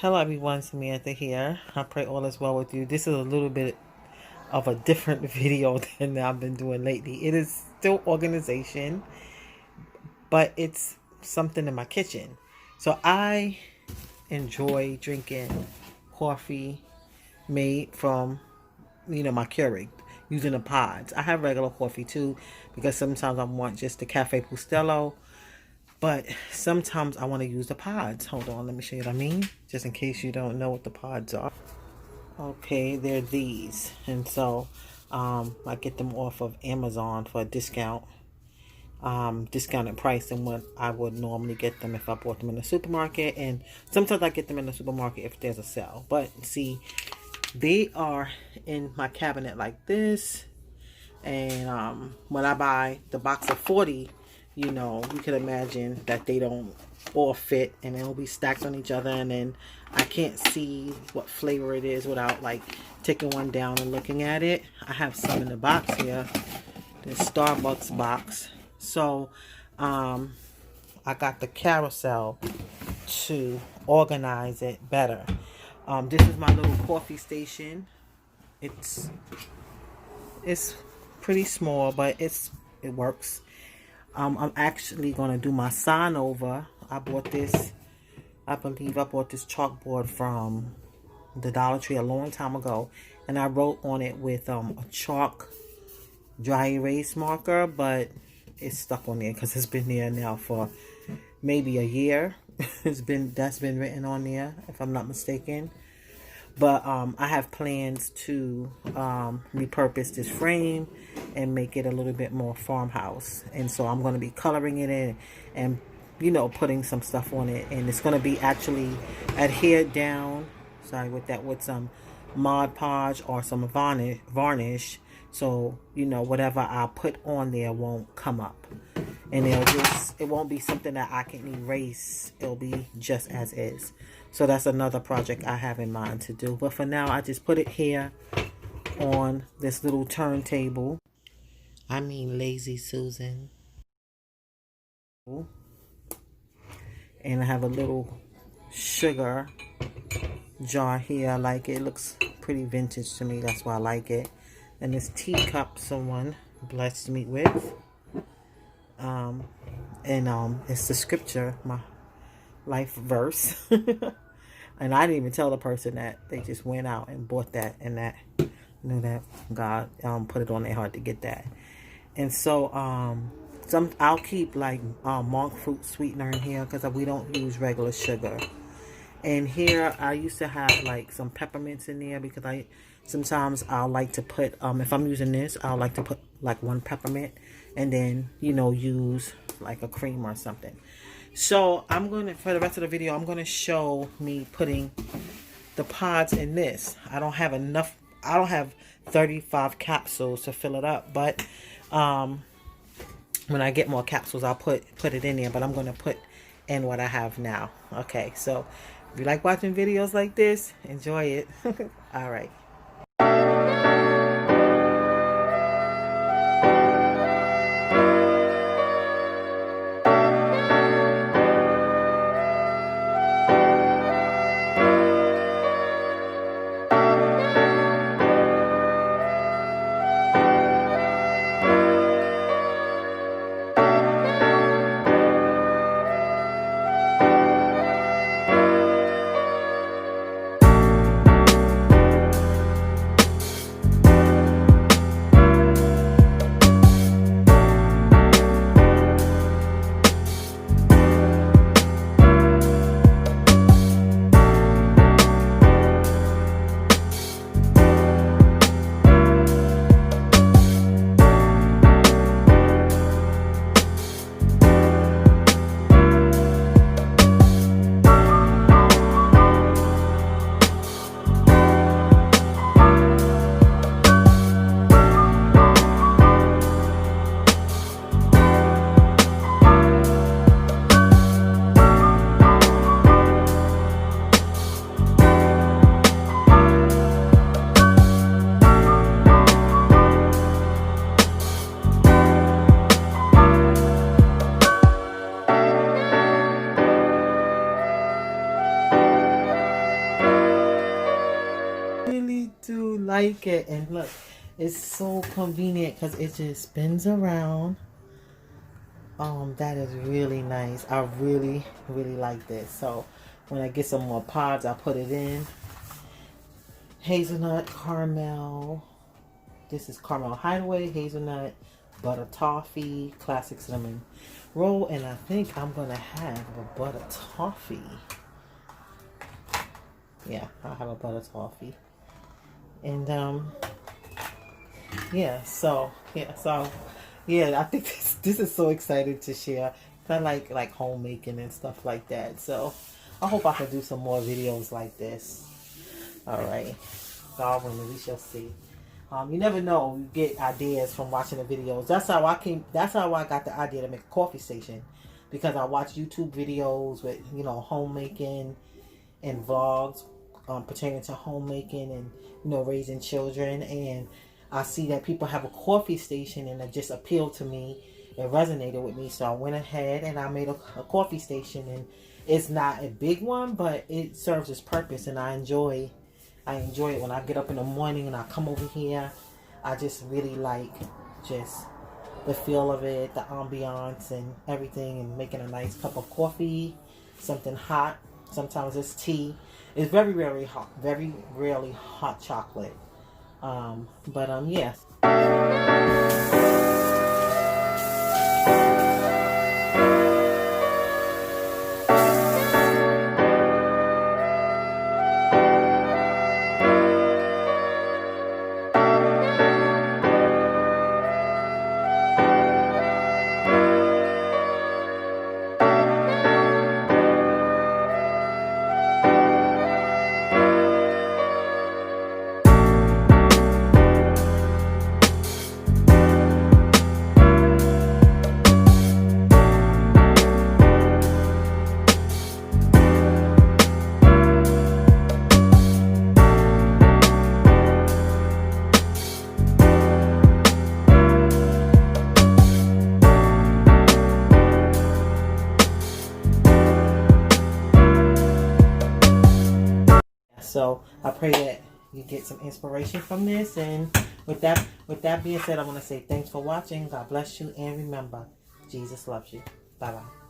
Hello everyone, Samantha here. I pray all is well with you. This is a little bit of a different video than I've been doing lately. It is still organization, but it's something in my kitchen. So I enjoy drinking coffee made from, my Keurig, using the pods. I have regular coffee too, because sometimes I want just the Cafe Bustelo. But sometimes I want to use the pods. Hold on, let me show you what I mean. Just in case you don't know what the pods are. Okay, they're these. And so I get them off of Amazon for a discount. Discounted price than what I would normally get them if I bought them in the supermarket. And sometimes I get them in the supermarket if there's a sale. But see, they are in my cabinet like this. And when I buy the box of 40, you can imagine that they don't all fit and they'll be stacked on each other, and then I can't see what flavor it is without like taking one down and looking at it. I have some in the box here, the Starbucks box. So I got the carousel to organize it better. This is my little coffee station. It's pretty small, but it works. I'm actually going to do my sign over. I believe I bought this chalkboard from the Dollar Tree a long time ago. And I wrote on it with a chalk dry erase marker, but it's stuck on there because it's been there now for maybe a year. That's been written on there, if I'm not mistaken. But I have plans to repurpose this frame and make it a little bit more farmhouse. And so I'm going to be coloring it in and, putting some stuff on it. And it's going to be actually adhered down, with some Mod Podge or some varnish. So, whatever I put on there won't come up. And it won't be something that I can erase. It'll be just as is. So that's another project I have in mind to do. But for now, I just put it here on this little turntable. I mean, Lazy Susan. And I have a little sugar jar here. I like it. It looks pretty vintage to me. That's why I like it. And this teacup someone blessed me with. It's the scripture, my life verse. And I didn't even tell the person that. They just went out and bought that, and that knew that God put it on their heart to get that. And so I'll keep like monk fruit sweetener in here because we don't use regular sugar. And here I used to have like some peppermints in there because sometimes I'll like to put if I'm using this, I'll like to put like one peppermint and then use like a cream or something. So for the rest of the video, I'm going to show me putting the pods in this. I don't have 35 capsules to fill it up, but when I get more capsules, I'll put it in there, but I'm going to put in what I have now. Okay, so if you like watching videos like this, enjoy it. All right. like it. And look, it's so convenient because it just spins around. That is really nice. I really, really like this. So when I get some more pods, I put it in. Hazelnut, caramel. This is caramel hideaway, hazelnut, butter toffee, classic cinnamon roll. And I think I'm going to have a butter toffee. Yeah, I'll have a butter toffee. And yeah, I think this is so exciting to share. I like homemaking and stuff like that. So I hope I can do some more videos like this. All right, God willing, we shall see. You never know. You get ideas from watching the videos. That's how I got the idea to make a coffee station, because I watch YouTube videos with homemaking and vlogs pertaining to homemaking and raising children, and I see that people have a coffee station, and it just appealed to me. It resonated with me, so I went ahead and I made a coffee station. And it's not a big one, but it serves its purpose, and I enjoy it when I get up in the morning and I come over here. I just really like just the feel of it, the ambiance and everything, and making a nice cup of coffee, something hot. Sometimes it's tea. It's very rarely hot, very rarely hot chocolate. Yes. So I pray that you get some inspiration from this. And with that being said, I want to say thanks for watching. God bless you. And remember, Jesus loves you. Bye-bye.